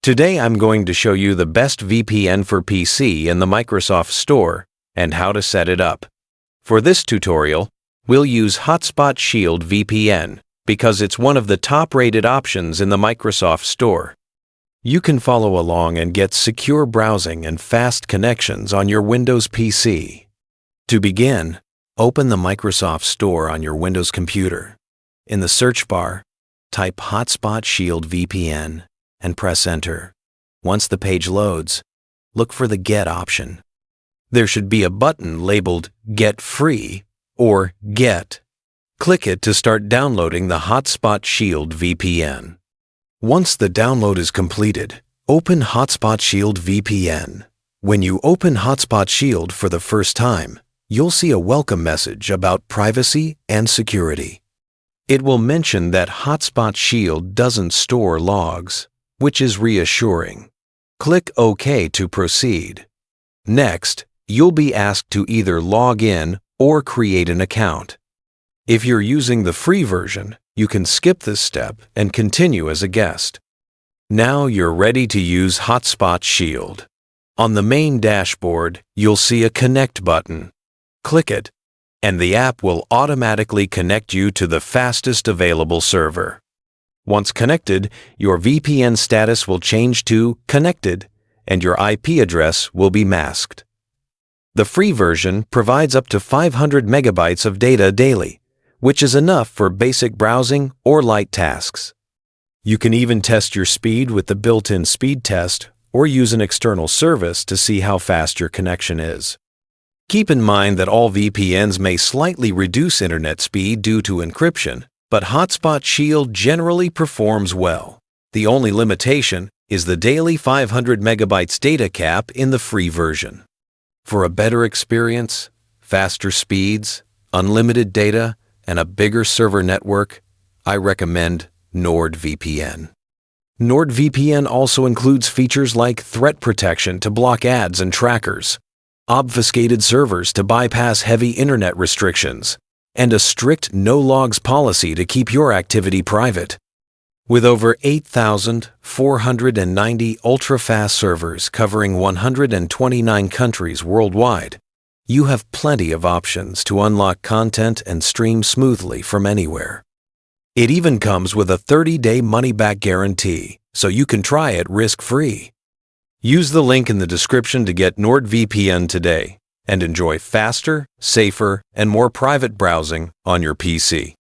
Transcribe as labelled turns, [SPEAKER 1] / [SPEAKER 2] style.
[SPEAKER 1] Today I'm going to show you the best VPN for PC in the Microsoft Store and how to set it up. For this tutorial, we'll use Hotspot Shield VPN because it's one of the top-rated options in the Microsoft Store. You can follow along and get secure browsing and fast connections on your Windows PC. To begin, open the Microsoft Store on your Windows computer. In the search bar, type Hotspot Shield VPN and press Enter. Once the page loads, look for the Get option. There should be a button labeled Get Free or Get. Click it to start downloading the Hotspot Shield VPN. Once the download is completed, open Hotspot Shield VPN. When you open Hotspot Shield for the first time, you'll see a welcome message about privacy and security. It will mention that Hotspot Shield doesn't store logs, which is reassuring. Click OK to proceed. Next, you'll be asked to either log in or create an account. If you're using the free version, you can skip this step and continue as a guest. Now you're ready to use Hotspot Shield. On the main dashboard, you'll see a Connect button. Click it, and the app will automatically connect you to the fastest available server. Once connected, your VPN status will change to Connected, and your IP address will be masked. The free version provides up to 500 megabytes of data daily, which is enough for basic browsing or light tasks. You can even test your speed with the built-in speed test or use an external service to see how fast your connection is. Keep in mind that all VPNs may slightly reduce internet speed due to encryption, but Hotspot Shield generally performs well. The only limitation is the daily 500 megabytes data cap in the free version. For a better experience, faster speeds, unlimited data, and a bigger server network, I recommend NordVPN. NordVPN also includes features like threat protection to block ads and trackers, obfuscated servers to bypass heavy internet restrictions, and a strict no-logs policy to keep your activity private. With over 8,490 ultra-fast servers covering 129 countries worldwide, you have plenty of options to unlock content and stream smoothly from anywhere. It even comes with a 30-day money-back guarantee, so you can try it risk-free. Use the link in the description to get NordVPN today and enjoy faster, safer, and more private browsing on your PC.